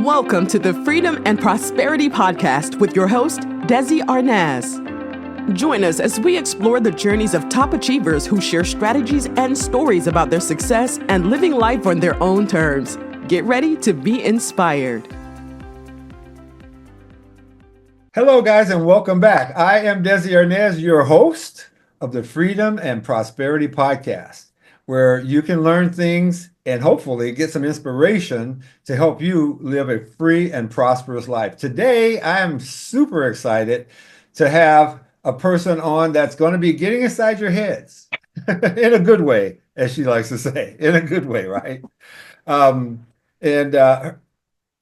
Welcome to the Freedom and Prosperity Podcast with your host, Desi Arnaz. Join us as we explore the journeys of top achievers who share strategies and stories about their success and living life on their own terms. Get ready to be inspired. Hello, guys, and welcome back. I am Desi Arnaz, your host of the Freedom and Prosperity Podcast, where you can learn things and hopefully get some inspiration to help you live a free and prosperous life. Today, I am super excited to have a person on that's going to be getting inside your heads in a good way, as she likes to say, in a good way, right? Her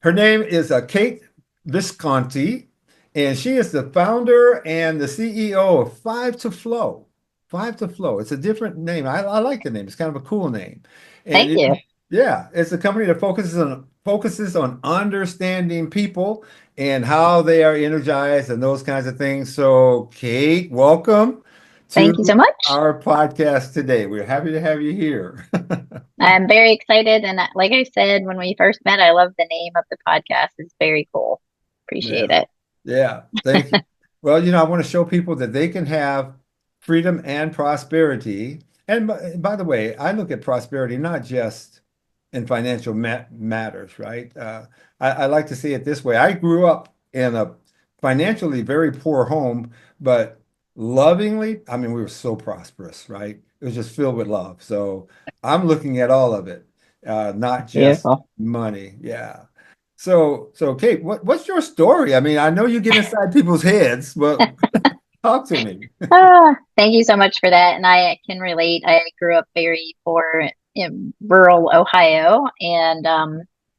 name is Kate Visconti, and she is the founder and the CEO of Five to Flow. Five to Flow. It's a different name. I like the name. It's kind of a cool name. Thank you. Yeah, it's a company that focuses on understanding people and how they are energized and those kinds of things. So, Kate, welcome to Thank you so much. our podcast today. We're happy to have you here. I'm very excited. And like I said, when we first met, I love the name of the podcast. It's very cool. Appreciate it. Yeah, thank you. Well, I want to show people that they can have freedom and prosperity. And by the way, I look at prosperity not just in financial matters, right? I like to see it this way. I grew up in a financially very poor home, but lovingly, we were so prosperous, right? It was just filled with love. So I'm looking at all of it, not just money. Yeah. So Kate, what's your story? I know you get inside people's heads, but talk to me. Thank you so much for that. And I can relate. I grew up very poor in rural Ohio, and I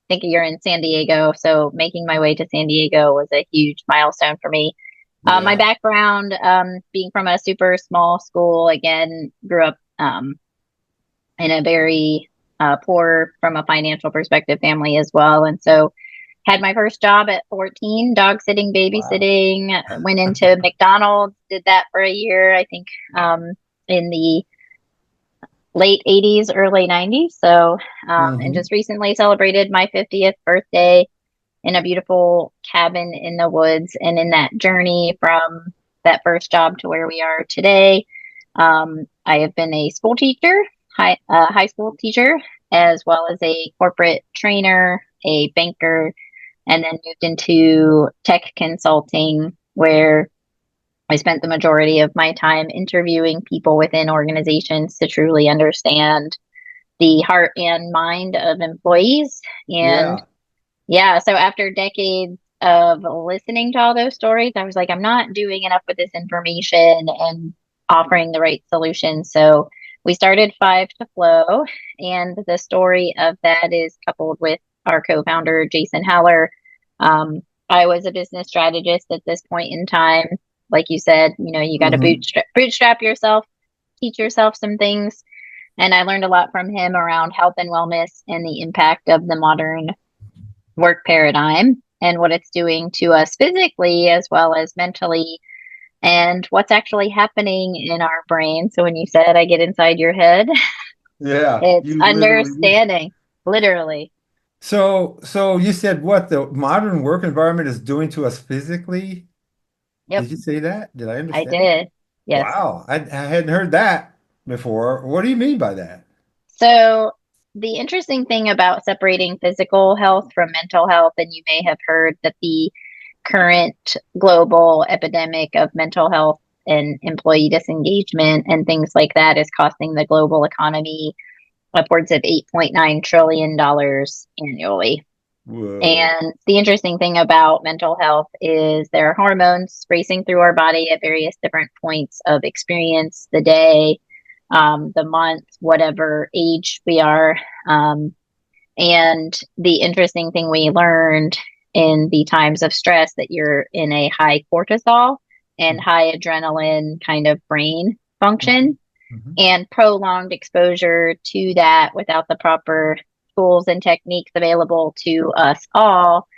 think you're in San Diego. So making my way to San Diego was a huge milestone for me. Yeah. My background, being from a super small school, again, grew up in a very poor, from a financial perspective, family as well. And so had my first job at 14, dog sitting, babysitting. Wow. Went into McDonald's, did that for a year, I think, in the late 80s, early 90s. So, and just recently celebrated my 50th birthday in a beautiful cabin in the woods. And in that journey from that first job to where we are today, I have been a school teacher, high school teacher, as well as a corporate trainer, a banker, and then moved into tech consulting, where I spent the majority of my time interviewing people within organizations to truly understand the heart and mind of employees. And so after decades of listening to all those stories, I was like, I'm not doing enough with this information and offering the right solution. So we started Five to Flow, and the story of that is coupled with our co-founder, Jason Haller. I was a business strategist at this point in time. Like you said, you got to bootstrap yourself, teach yourself some things. And I learned a lot from him around health and wellness and the impact of the modern work paradigm and what it's doing to us physically as well as mentally, and what's actually happening in our brain. So when you said I get inside your head, it's understanding, literally. So you said what the modern work environment is doing to us physically? Yep. Did you say that? Did I understand? I did. Yes. Wow. I hadn't heard that before. What do you mean by that? So the interesting thing about separating physical health from mental health, and you may have heard that the current global epidemic of mental health and employee disengagement and things like that is costing the global economy upwards of $8.9 trillion annually. Whoa. And the interesting thing about mental health is there are hormones racing through our body at various different points of experience, the day, the month, whatever age we are. And the interesting thing we learned in the times of stress, that you're in a high cortisol and high adrenaline kind of brain function. And prolonged exposure to that without the proper tools and techniques available to us all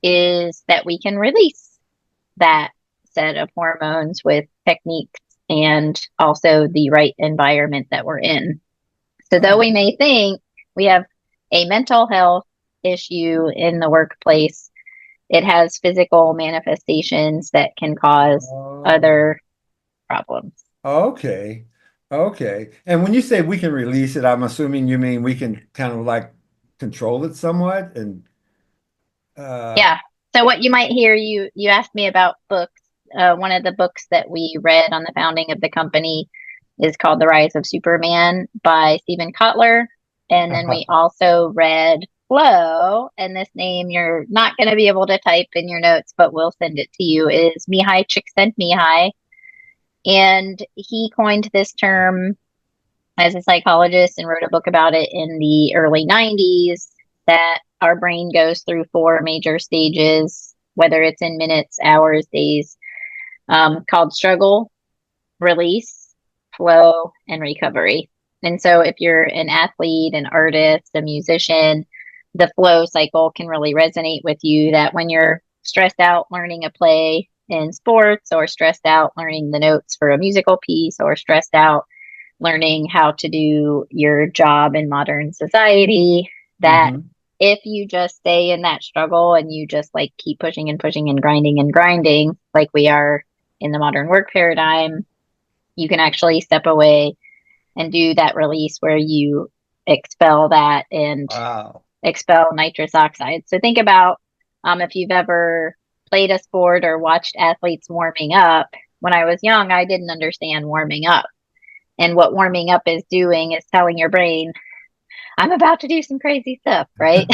is that we can release that set of hormones with techniques and also the right environment that we're in. So though we may think we have a mental health issue in the workplace, it has physical manifestations that can cause Oh, other problems. okay. Okay. And when you say we can release it, I'm assuming you mean we can kind of like control it somewhat and uh Yeah. So what you might hear, you asked me about books. One of the books that we read on the founding of the company is called The Rise of Superman by Stephen Kotler. And then we also read Flow, and this name you're not going to be able to type in your notes, but we'll send it to you, is Mihai Csikszentmihalyi. And he coined this term as a psychologist and wrote a book about it in the early 90s, that our brain goes through four major stages, whether it's in minutes, hours, days, called struggle, release, flow, and recovery. And so if you're an athlete, an artist, a musician, the flow cycle can really resonate with you, that when you're stressed out learning a play in sports, or stressed out learning the notes for a musical piece, or stressed out learning how to do your job in modern society, that mhm. if you just stay in that struggle and you just like keep pushing and grinding, like we are in the modern work paradigm, you can actually step away and do that release where you expel that and Wow. expel nitrous oxide. So think about if you've ever played a sport or watched athletes warming up. When I was young, I didn't understand warming up. And what warming up is doing is telling your brain, I'm about to do some crazy stuff, right?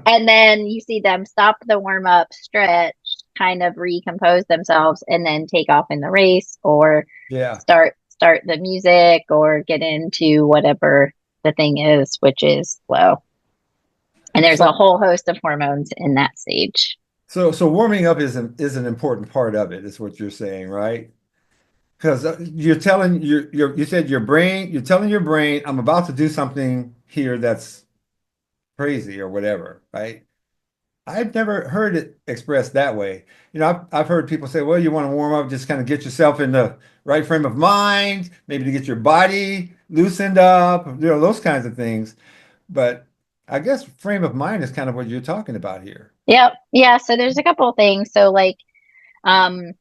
And then you see them stop the warm up, stretch, kind of recompose themselves, and then take off in the race, or Yeah. start the music, or get into whatever the thing is, which is flow. And there's a So whole host of hormones in that stage. so warming up is an important part of it, is what you're saying, right? Because you're telling you said your brain, you're telling your brain, I'm about to do something here that's crazy or whatever, right? I've never heard it expressed that way. I've heard people say, well, you want to warm up, just kind of get yourself in the right frame of mind, maybe to get your body loosened up, those kinds of things. But I guess frame of mind is kind of what you're talking about here. Yep. Yeah. So there's a couple of things. So like um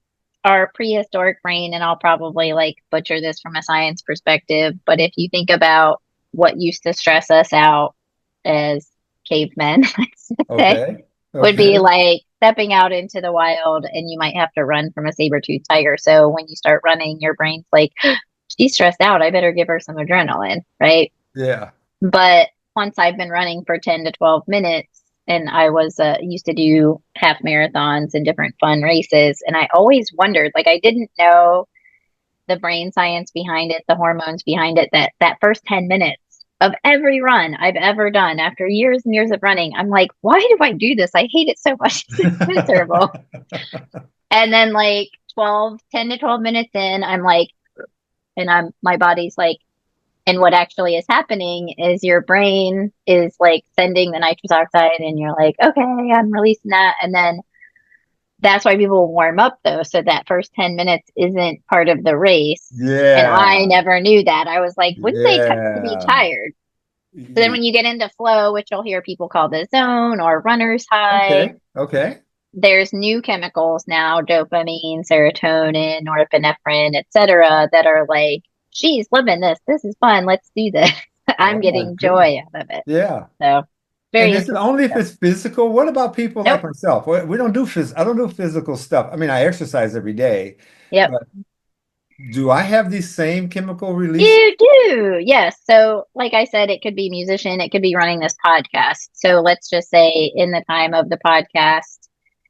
our prehistoric brain, and I'll probably like butcher this from a science perspective, but if you think about what used to stress us out as cavemen, let's say, Okay. would be Okay. like stepping out into the wild and you might have to run from a saber-toothed tiger. So when you start running, your brain's like, she's stressed out. I better give her some adrenaline, right? Yeah. But once I've been running for 10 to 12 minutes, and I was used to do half marathons and different fun races, and I always wondered, like, I didn't know the brain science behind it, the hormones behind it, that first 10 minutes of every run I've ever done after years and years of running, I'm like, why do I do this? I hate it so much. It's miserable. And then like 10 to 12 minutes in, I'm like, and my body's like, and what actually is happening is your brain is like sending the nitrous oxide, and you're like, okay, I'm releasing that. And then that's why people warm up though. So that first 10 minutes isn't part of the race. And I Yeah. never knew that. I was like, wouldn't they kind of be Yeah. tired? So then when you get into flow, which you'll hear people call the zone or runner's high, Okay. Okay. there's new chemicals now, dopamine, serotonin, norepinephrine, etc., that are like, she's living this. This is fun. Let's do this. I'm Oh my getting goodness. joy out of it. Yeah. So And very is it interesting only if stuff. it's physical? What about people like Nope. myself? We don't do I don't do physical stuff. I mean, I exercise every day, Yep. but do I have these same chemical releases? You do. Yes. So, like I said, it could be musician, it could be running this podcast. So, let's just say in the time of the podcast,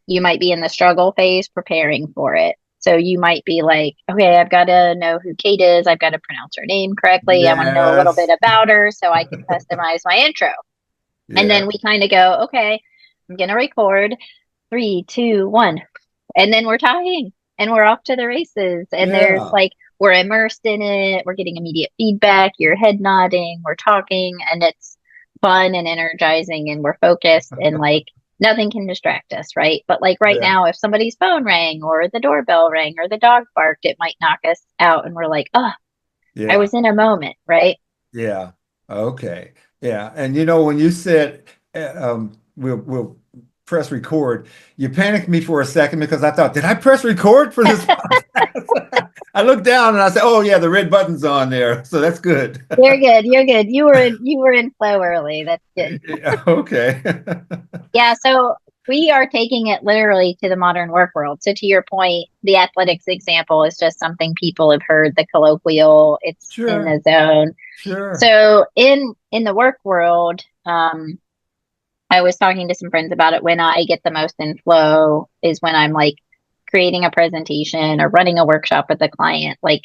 you might be in the struggle phase preparing for it. So, you might be like, okay, I've got to know who Kate is. I've got to pronounce her name correctly. I want to know a little bit Yes. about her so I can customize my intro. And Yeah. then we kind of go, okay, I'm going to record 3, 2, 1. And then we're talking and we're off to the races. And there's Yeah. like, we're immersed in it. We're getting immediate feedback. You're head nodding. We're talking, and it's fun and energizing, and we're focused, and like nothing can distract us, right? But like right Yeah. now, if somebody's phone rang or the doorbell rang or the dog barked, it might knock us out. And we're like, oh, I Yeah. was in a moment, right? Yeah. Okay. Yeah. And when you said we'll press record. You panicked me for a second because I thought, did I press record for this podcast? I looked down and I said, oh yeah, the red button's on there. So that's good. You're good. You're good. You were in flow early. That's good. Okay. Yeah, so we are taking it literally to the modern work world. So to your point, the athletics example is just something people have heard, the colloquial, it's in Sure. the zone. Sure. So in the work world, I was talking to some friends about it. When I get the most in flow is when I'm like creating a presentation or running a workshop with a client. Like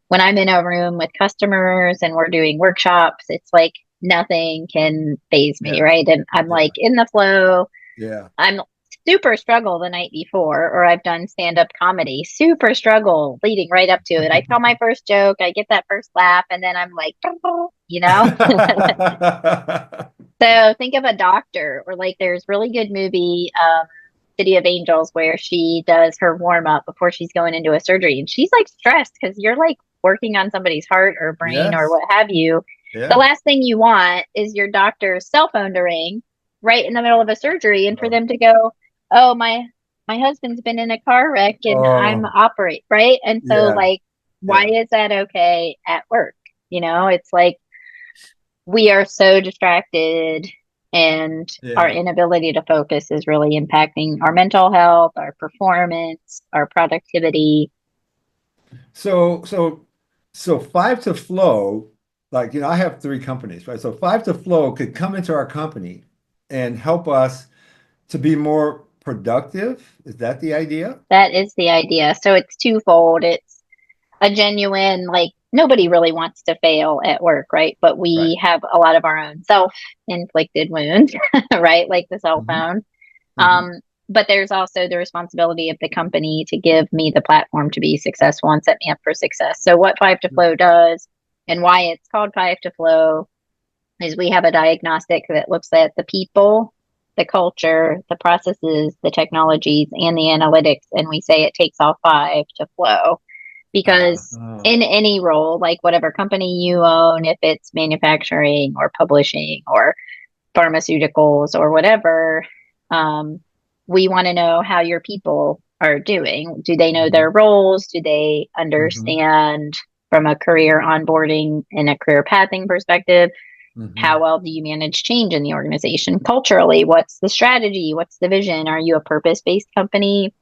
when I'm in a room with customers and we're doing workshops, it's like nothing can phase me, Yeah. right? And I'm Yeah. like in the flow. Yeah. I'm super struggle the night before, or I've done stand up comedy, super struggle leading right up to it. I tell my first joke, I get that first laugh, and then I'm like, you know? So think of a doctor, or like there's really good movie, City of Angels, where she does her warm up before she's going into a surgery, and she's like stressed because you're like working on somebody's heart or brain or Yes. what have you. The Yeah. last thing you want is your doctor's cell phone to ring right in the middle of a surgery, and for Oh, them to go, "Oh, my husband's been in a car wreck and I'm oh, operate," right? And so yeah. like, why Yeah. is that okay at work? It's like we are so distracted, and our Yeah. inability to focus is really impacting our mental health, our performance, our productivity. So, so, so Five to Flow, like, I have three companies, right? So Five to Flow could come into our company and help us to be more productive. Is that the idea? That is the idea. So it's twofold. It's a genuine, like, nobody really wants to fail at work, right? But Right. we have a lot of our own self-inflicted wounds, right? Like the cell Hmm. phone. Hmm. Um, but there's also the responsibility of the company to give me the platform to be successful and set me up for success. So what Five to Flow does and why it's called Five to Flow is we have a diagnostic that looks at the people, the culture, the processes, the technologies, and the analytics. And we say it takes all five to flow because Uh, in any role, like whatever company you own, if it's manufacturing or publishing or pharmaceuticals or whatever, um, we want to know how your people are doing. Do they know hmm. their roles? Do they Hmm. understand from a career onboarding and a career pathing perspective? How Hmm. well do you manage change in the organization? Culturally, what's the strategy? What's the vision? Are you a purpose based company?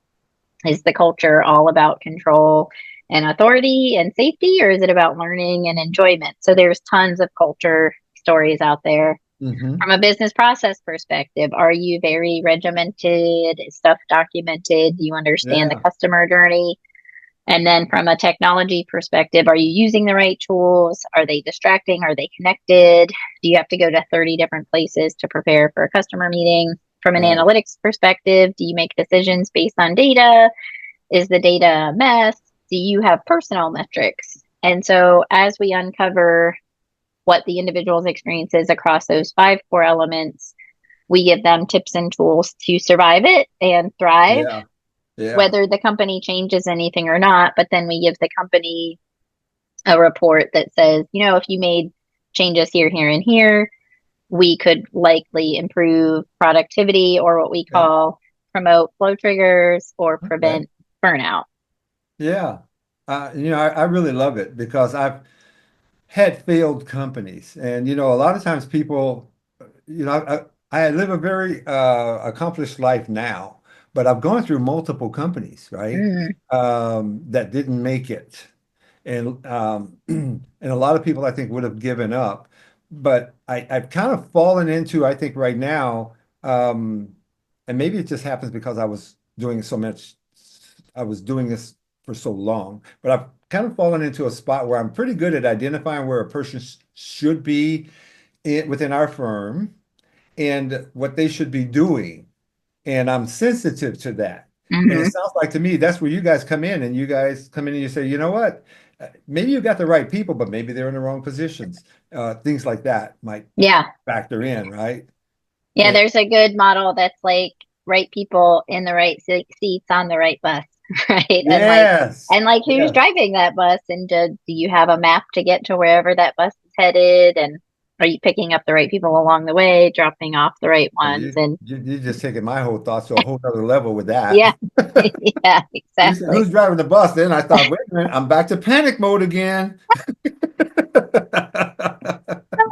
Is the culture all about control and authority and safety, or is it about learning and enjoyment? So there's tons of culture stories out there. Hmm. From a business process perspective, are you very regimented? Is stuff documented? Do you understand the Yeah. customer journey? And then from a technology perspective, are you using the right tools? Are they distracting? Are they connected? Do you have to go to 30 different places to prepare for a customer meeting? From an Right. analytics perspective, do you make decisions based on data? Is the data a mess? Do you have personal metrics? And so as we uncover what the individual's experience is across those five core elements, we give them tips and tools to survive it and thrive, Yeah. Yeah. whether the company changes anything or not. But then we give the company a report that says, if you made changes here, here, and here, we could likely improve productivity or what we Yeah. call promote flow triggers or Okay. prevent burnout. Yeah. I really love it because I've had failed companies. And, a lot of times people, I live a very accomplished life now, but I've gone through multiple companies, right? Mm, That didn't make it. And and a lot of people I think would have given up. But I've kind of fallen into, I think right now, and maybe it just happens because I was doing this for so long, but I've kind of fallen into a spot where I'm pretty good at identifying where a person should be within our firm and what they should be doing. And I'm sensitive to that. And it hmm sounds like to me that's where you guys come in and you guys come in and you say, you know what? Maybe you got the right people, but maybe they're in the wrong positions. Things like that might Yeah. factor in, right? Yeah. And There's a good model that's like right people in the right seats on the right bus, right? yes, And like who's yes, driving that bus? And do you have a map to get to wherever that bus is headed? And Are you picking up the right people along the way, dropping off the right ones? And You just taking my whole thoughts to a whole other level with that. yeah, yeah, You said, exactly. who's driving the bus? Then I thought, wait a minute, I'm back to panic mode again.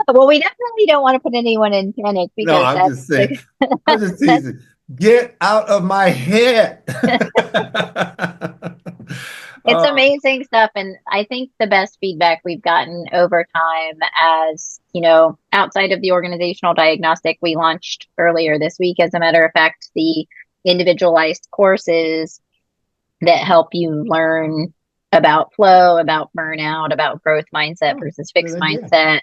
Well, we definitely don't want to put anyone in panic No, because I'm that's just saying, I'm just teasing. Get out of my head. it's Uh, amazing stuff. And I think the best feedback we've gotten over time, as outside of the organizational diagnostic we launched earlier this week, as a matter of fact, the individualized courses that help you learn about flow, about burnout, about growth mindset versus fixed good idea. mindset,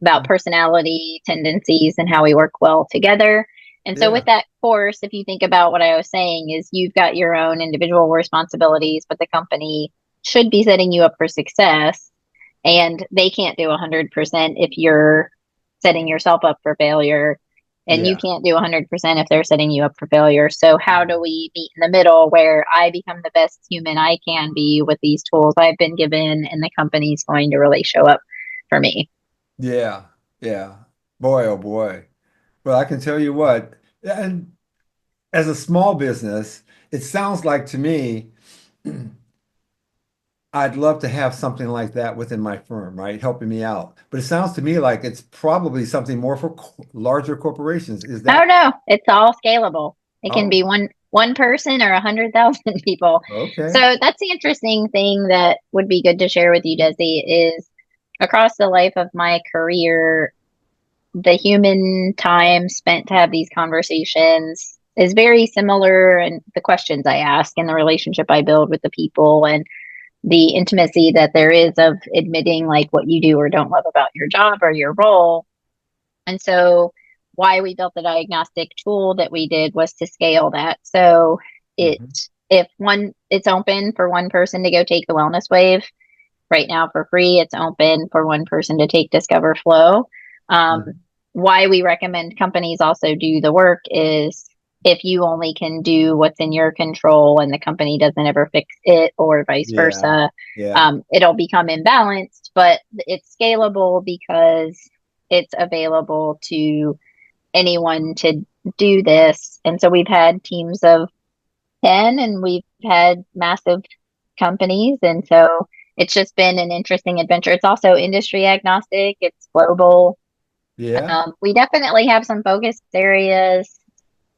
about personality tendencies and how we work well together. And so Yeah, with that course, if you think about what I was saying, is you've got your own individual responsibilities, but the company should be setting you up for success. And they can't do 100% if you're setting yourself up for failure. And you yeah. can't do 100% if they're setting you up for failure. So how do we meet in the middle where I become the best human I can be with these tools I've been given, and the company's going to really show up for me? Yeah, yeah. Boy, oh boy. Well, I can tell you what, and as a small business, it sounds like to me, I'd love to have something like that within my firm, right? Helping me out. But it sounds to me like it's probably something more for larger corporations. Is Oh that? no, it's all scalable. It can Oh, be one person or 100,000 people. okay. So that's the interesting thing that would be good to share with you, Desi, is across the life of my career, the human time spent to have these conversations is very similar, and the questions I ask and the relationship I build with the people and the intimacy that there is of admitting like what you do or don't love about your job or your role. And so why we built the diagnostic tool that we did was to scale that. So it Hmm. if one it's open for one person to go take the wellness wave right now for free. It's open for one person to take Discover Flow. Um, Hmm. why we recommend companies also do the work is if you only can do what's in your control and the company doesn't ever fix it, or vice Yeah, versa, yeah, it'll become imbalanced. But it's scalable because it's available to anyone to do this. And so we've had teams of 10 and we've had massive companies. And so it's just been an interesting adventure. It's also industry agnostic, it's global. yeah. We definitely have some focus areas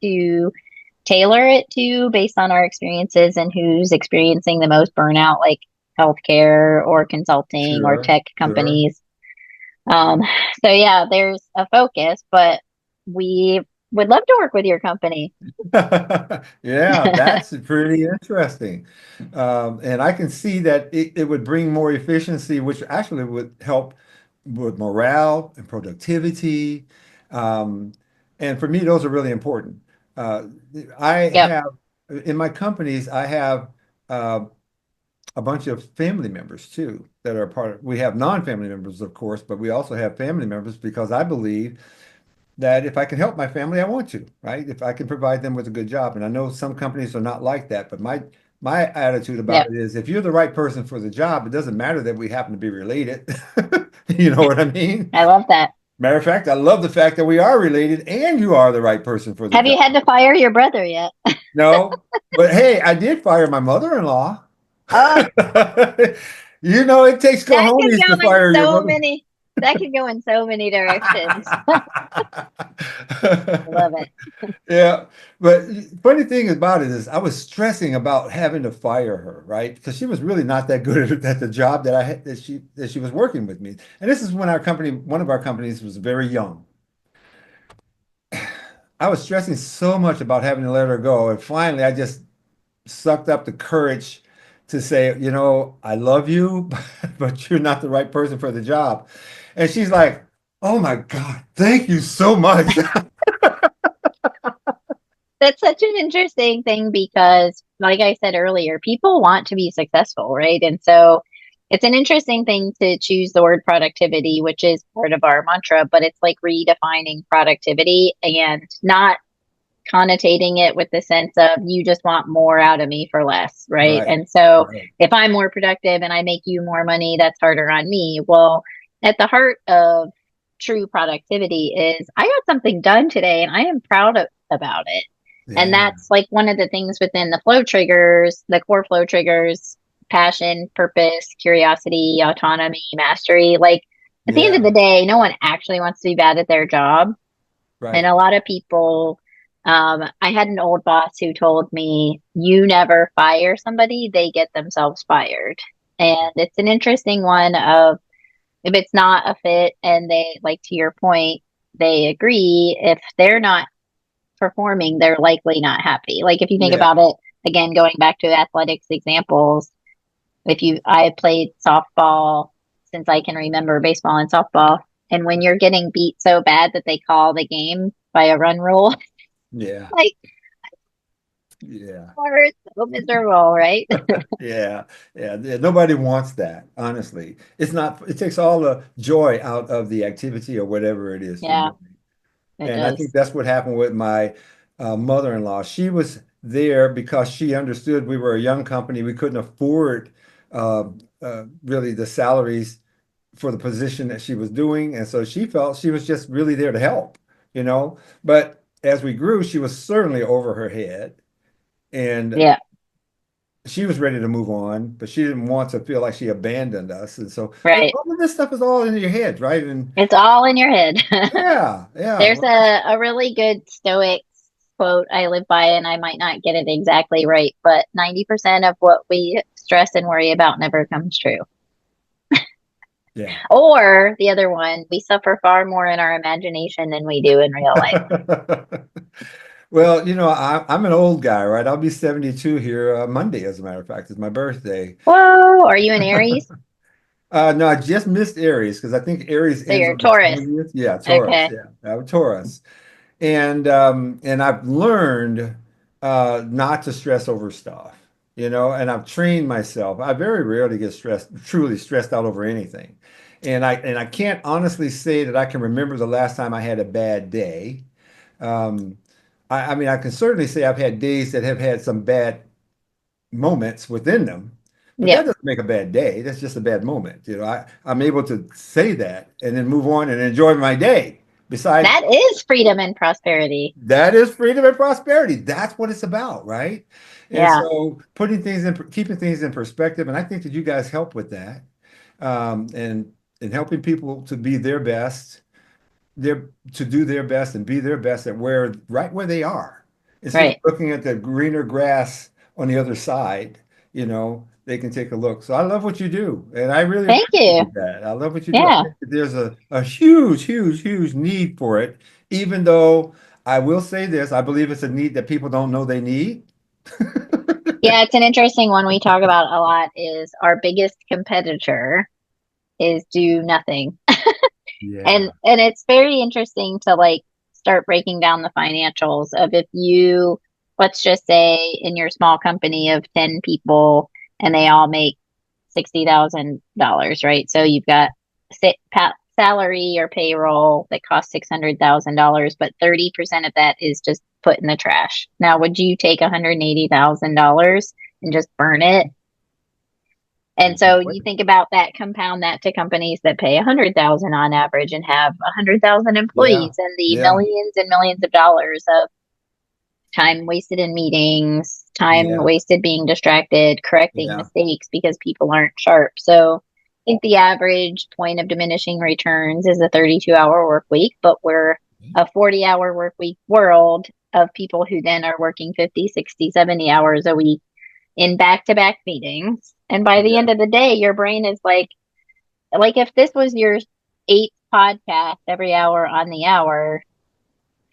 to tailor it to based on our experiences and who's experiencing the most burnout, like healthcare or consulting or Sure, tech sure. companies. Um, so yeah, there's a focus, but we would love to work with your company. Yeah, that's pretty interesting. And I can see that it would bring more efficiency, which actually would help with morale and productivity. Um, and for me, those are really important. Uh, I Yep. have, in my companies, I have uh, a bunch of family members too that are part of, we have non-family members, of course, but we also have family members because I believe that if I can help my family, I want to, right? If I can provide them with a good job. And I know some companies are not like that, but my attitude about Yep. it is if you're the right person for the job, it doesn't matter that we happen to be related. You know what I mean? I love that. Matter of fact, I love the fact that we are related and you are the right person for the Have you job. had to fire your brother yet? No, but hey, I did fire my mother-in-law. Oh, You know, it takes that could cojones to go in fire your so mother. many, that could go in so many directions. I love it. Yeah, but funny thing about it is I was stressing about having to fire her, right? Because she was really not that good at the job that I had that she was working with me. And this is when our company, one of our companies was very young. I was stressing so much about having to let her go, and finally I just sucked up the courage to say, you know, I love you, but you're not the right person for the job. And she's like, "Oh my God, thank you so much." That's such an interesting thing because, like I said earlier, people want to be successful, right? And so it's an interesting thing to choose the word productivity, which is part of our mantra, but it's like redefining productivity and not connotating it with the sense of you just want more out of me for less, right? Right, And so right. if I'm more productive and I make you more money, that's harder on me. Well, at the heart of true productivity is I got something done today and I am about it. And Yeah. that's like one of the things within the flow triggers, the core flow triggers, passion, purpose, curiosity, autonomy, mastery. Like at the end of Yeah. the day, no one actually wants to be bad at their job. And Right. a lot of people, I had an old boss who told me, you never fire somebody, they get themselves fired. And it's an interesting one of if it's not a fit and they, like to your point, they agree, if they're not performing, they're likely not happy. Like if you think Yeah. about it, again, going back to athletics examples, I played softball since I can remember baseball and softball. And when you're getting beat so bad that they call the game by a run rule, Yeah. like, Yeah. we're so miserable, right? Yeah. Yeah. Nobody wants that, honestly. It's not, it takes all the joy out of the activity or whatever it is you're Yeah, doing. it And I think does. that's what happened with my mother-in-law. She was there because she understood we were a young company. We couldn't afford really the salaries for the position that she was doing. And so she felt she was just really there to help, you know. But as we grew, she was certainly over her head. And Yeah, she was ready to move on, but she didn't want to feel like she abandoned us. And so right. all of this stuff is all in your head, right? And It's all in your head. yeah, yeah. There's Well, a really good Stoic quote I live by, and I might not get it exactly right, but 90% of what we stress and worry about never comes true. yeah. Or the other one, we suffer far more in our imagination than we do in real life. Well, I'm an old guy, right? I'll be 72 here Monday, as a matter of fact. It's my birthday. Whoa, are you an Aries? No, I just missed Aries because I think Aries So ends you're on the Taurus. 20th. Yeah, Taurus. Okay. Yeah, I'm a Taurus. And I've learned not to stress over stuff, and I've trained myself. I very rarely get truly stressed out over anything. And I can't honestly say that I can remember the last time I had a bad day. Um, I mean, I can certainly say I've had days that have had some bad moments within them, but Yep. that doesn't make a bad day. That's just a bad moment. I'm able to say that and then move on and enjoy my day. Besides, That is freedom and prosperity. that is freedom and prosperity. That's what it's about, right? And Yeah, so keeping things in perspective, and I think that you guys help with that, and helping people to be their best to do their best and be their best at right where they are. Instead of right. looking at the greener grass on the other side, they can take a look. So I love what you do, and I really Thank you. appreciate that. I love what you do. I Yeah. think that there's a huge, huge, huge need for it, even though I will say this, I believe it's a need that people don't know they need. Yeah, it's an interesting one we talk about a lot is our biggest competitor is do nothing. Yeah. And it's very interesting to like start breaking down the financials of if you, let's just say in your small company of 10 people and they all make $60,000, right? So you've got salary or payroll that costs $600,000, but 30% of that is just put in the trash. Now, would you take $180,000 and just burn it? And so you think about that, compound that to companies that pay 100,000 on average and have 100,000 Yeah. employees and the Yeah. millions and millions of dollars of time wasted in meetings, time Yeah. wasted being distracted, correcting Yeah. mistakes because people aren't sharp. So I think the average point of diminishing returns is a 32-hour work week, but we're a 40-hour work week world of people who then are working 50, 60, 70 hours a week in back-to-back meetings. And by the Yeah. end of the day, your brain is like if this was your eighth podcast every hour on the hour,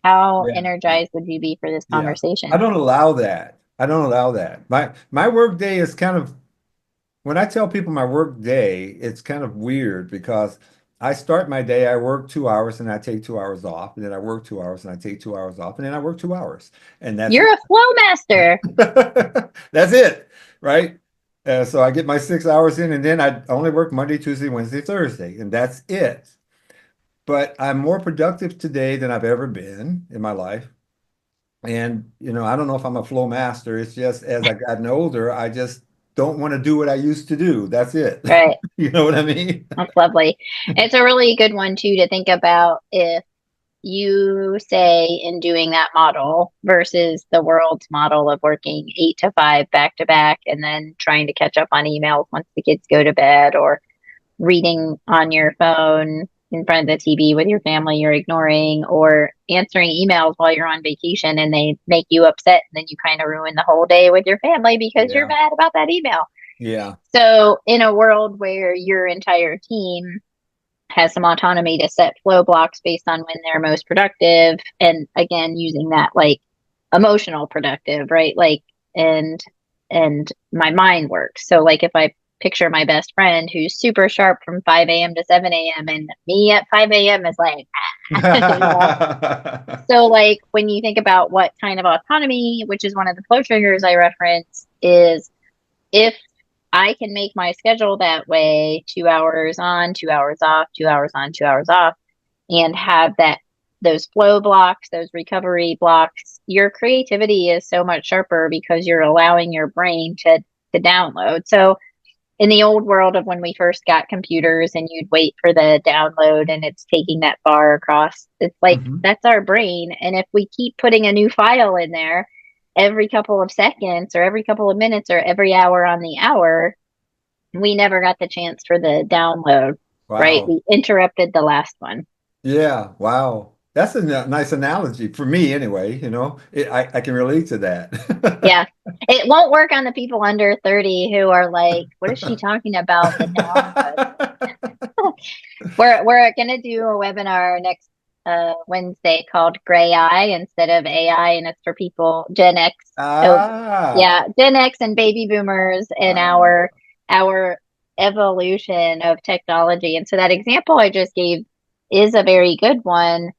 how Yeah. Yeah. energized would you be for this Yeah. I conversation? don't allow that. I don't allow that. My work day is kind of when I tell people my work day, it's kind of weird because I start my day, I work 2 hours and I take 2 hours off, and then I work 2 hours and I take 2 hours off, and then I work 2 hours. And that's You're it. a flow master. That's it, right? So I get my 6 hours in, and then I only work Monday, Tuesday, Wednesday, Thursday, and that's it. But I'm more productive today than I've ever been in my life. And, I don't know if I'm a flow master. It's just as I've gotten older, I just don't want to do what I used to do. That's it. Right. You know what I mean? That's lovely. It's a really good one too to think about if you say in doing that model versus the world's model of working 8 to 5 back to back and then trying to catch up on emails once the kids go to bed, or reading on your phone in front of the TV with your family you're ignoring, or answering emails while you're on vacation and they make you upset and then you kind of ruin the whole day with your family because you're Yeah. mad about that email. Yeah. So in a world where your entire team has some autonomy to set flow blocks based on when they're most productive, and again using that like emotional productive, right? Like and my mind works. So like if I picture my best friend who's super sharp from 5 a.m. to 7 a.m. and me at 5 a.m. is like, you know? So like when you think about what kind of autonomy, which is one of the flow triggers I reference, is if I can make my schedule that way, 2 hours on, 2 hours off, 2 hours on, 2 hours off, and have those flow blocks, those recovery blocks, your creativity is so much sharper because you're allowing your brain to download. So in the old world of when we first got computers and you'd wait for the download and it's taking that bar across, it's like Mhm. that's our brain. And if we keep putting a new file in there every couple of seconds or every couple of minutes or every hour on the hour, we never got the chance for the download, right? Wow. We interrupted the last one. Yeah. Wow. That's a nice analogy for me anyway. I can relate to that. Yeah. It won't work on the people under 30 who are like, what is she talking about? The download. We're gonna do a webinar next Wednesday called Gray Eye instead of AI, and it's for people Gen X. So Ah, yeah, Gen X and baby boomers and ah, our evolution of technology. And so that example I just gave is a very good one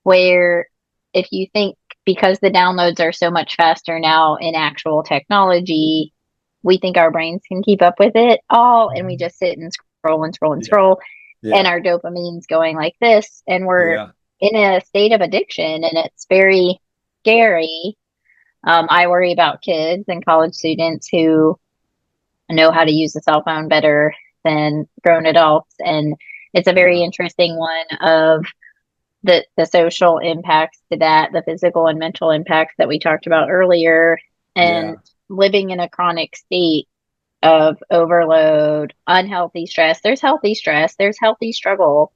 where if you think because the downloads are so much faster now in actual technology, we think our brains can keep up with it all, and we just sit and scroll and scroll and yeah, scroll, and yeah, our dopamine's going like this, and we're yeah, in a state of addiction, and it's very scary. I worry about kids and college students who know how to use a cell phone better than grown adults, and it's a very yeah, interesting one of the social impacts to that, the physical and mental impacts that we talked about earlier, and yeah, living in a chronic state of overload, unhealthy stress. There's healthy stress, there's healthy struggle,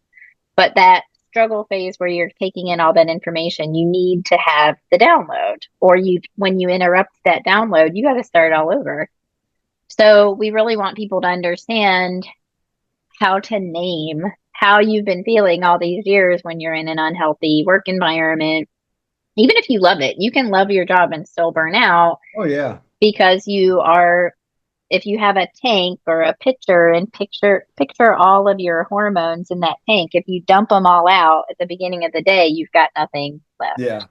but that struggle phase where you're taking in all that information, you need to have the download, or when you interrupt that download, you got to start all over. So we really want people to understand how to name how you've been feeling all these years when you're in an unhealthy work environment. Even if you love it, you can love your job and still burn out oh yeah, because if you have a tank or a pitcher and picture all of your hormones in that tank, if you dump them all out at the beginning of the day, you've got nothing left. yeah,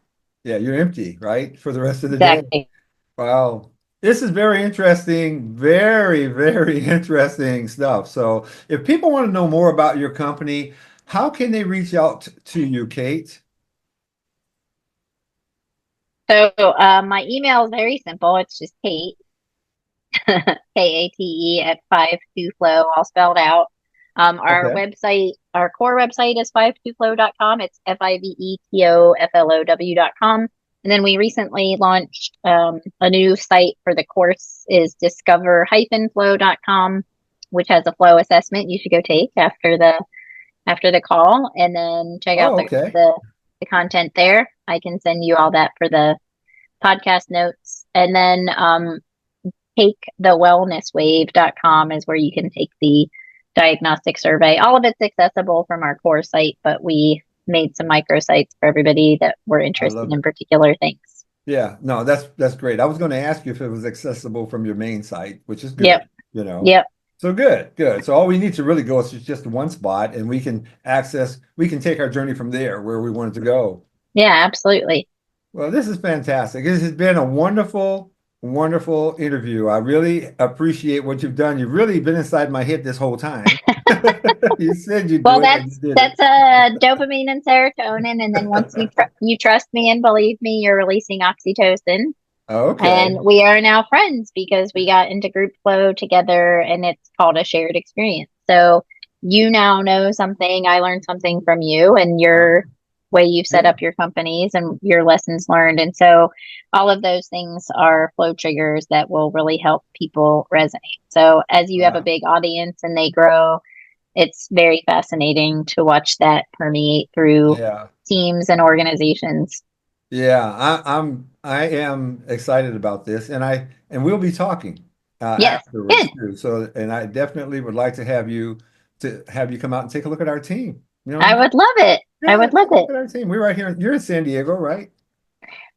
yeah. You're empty, right? For the rest of the day. Exactly. Wow. This is very interesting, very, very interesting stuff. So if people want to know more about your company, how can they reach out to you, Kate? So my email is very simple. It's just Kate, Kate at 52flow, all spelled out. Our Okay. website, our core website is 52flow.com. It's FIVETOFLOW.com. And then we recently launched a new site for the course is discover-flow.com, which has a flow assessment you should go take after the call, and then check out Oh, okay. the content there. I can send you all that for the podcast notes. And then takethewellnesswave.com is where you can take the diagnostic survey. All of it's accessible from our core site, but we made some microsites for everybody that were I interested love in it. particular things. Yeah, no, that's great. I was going to ask you if it was accessible from your main site, which is Yep. good. Yep. So good, good. So all we need to really go is just one spot and we can take our journey from there where we wanted to go. Yeah, absolutely. Well, this is fantastic. This has been a wonderful, wonderful interview. I really appreciate what you've done. You've really been inside my head this whole time. You said you'd Well, do it and you did it. that's dopamine and serotonin, and then once you trust me and believe me, you're releasing oxytocin. Okay. And we are now friends because we got into group flow together, and it's called a shared experience. So you now know something, I learned something from you and your way you've set Yeah. up your companies and your lessons learned. And so all of those things are flow triggers that will really help people resonate. So as you have a big audience and they grow, it's very fascinating to watch that permeate through Yeah. teams and organizations. Yeah, I am excited about this, and we'll be talking Yes, afterwards good. too. So, and I definitely would like to have you come out and take a look at our team. You know what I I mean? would love it. I Yeah, would love take a look it. at our team. We're right here. You're in San Diego, right?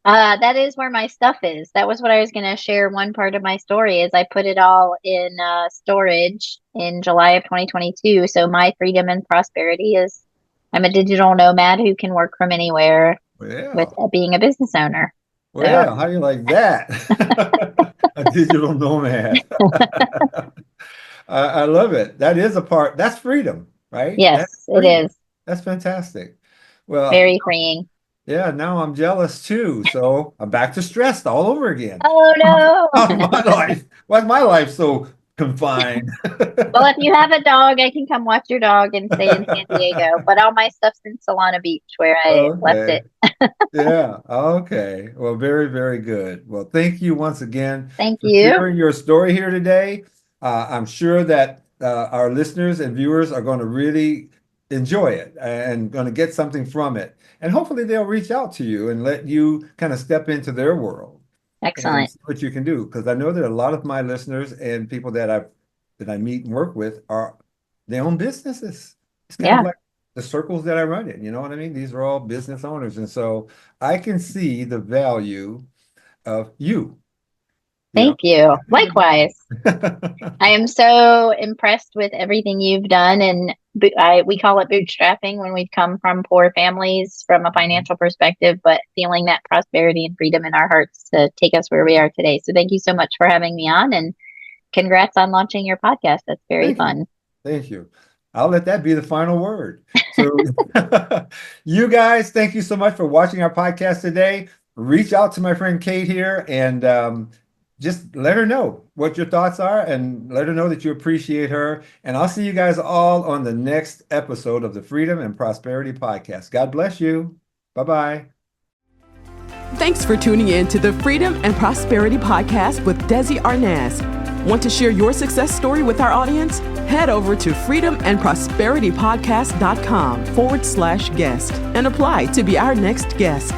That is where my stuff is. That was what I was going to share. One part of my story is I put it all in storage in July of 2022. So my freedom and prosperity is I'm a digital nomad who can work from anywhere with Well, being a business owner. So well, how do you like that? A digital nomad. I love it. That is a part. That's freedom, right? That's yes, it freedom. is That's fantastic. Well, very freeing. yeah, now I'm jealous too. So I'm back to stressed all over again. Oh How's no. my life? Why's my life so confined? Well, if you have a dog, I can come watch your dog and stay in San Diego. But all my stuff's in Solana Beach where I left Okay. it. Yeah. Okay. Well, very, very good. Well, thank you once again Thank for you. sharing your story here today. I'm sure that our listeners and viewers are going to really enjoy it and going to get something from it. And hopefully they'll reach out to you and let you kind of step into their world and Excellent. see what you can do. Because I know that a lot of my listeners and people that I meet and work with are they own businesses. It's kind of Yeah. like the circles that I run in, you know what I mean? These are all business owners. And so I can see the value of you, you know. Thank you. I see the Likewise. value. I am so impressed with everything you've done, and we call it bootstrapping when we've come from poor families from a financial perspective, but feeling that prosperity and freedom in our hearts to take us where we are today. So thank you so much for having me on, and congrats on launching your podcast. That's very Thank you. fun. Thank you. I'll let that be the final word. So, you guys, thank you so much for watching our podcast today. Reach out to my friend Kate here and just let her know what your thoughts are and let her know that you appreciate her. And I'll see you guys all on the next episode of the Freedom and Prosperity Podcast. God bless you. Bye-bye. Thanks for tuning in to the Freedom and Prosperity Podcast with Desi Arnaz. Want to share your success story with our audience? Head over to freedomandprosperitypodcast.com/guest and apply to be our next guest.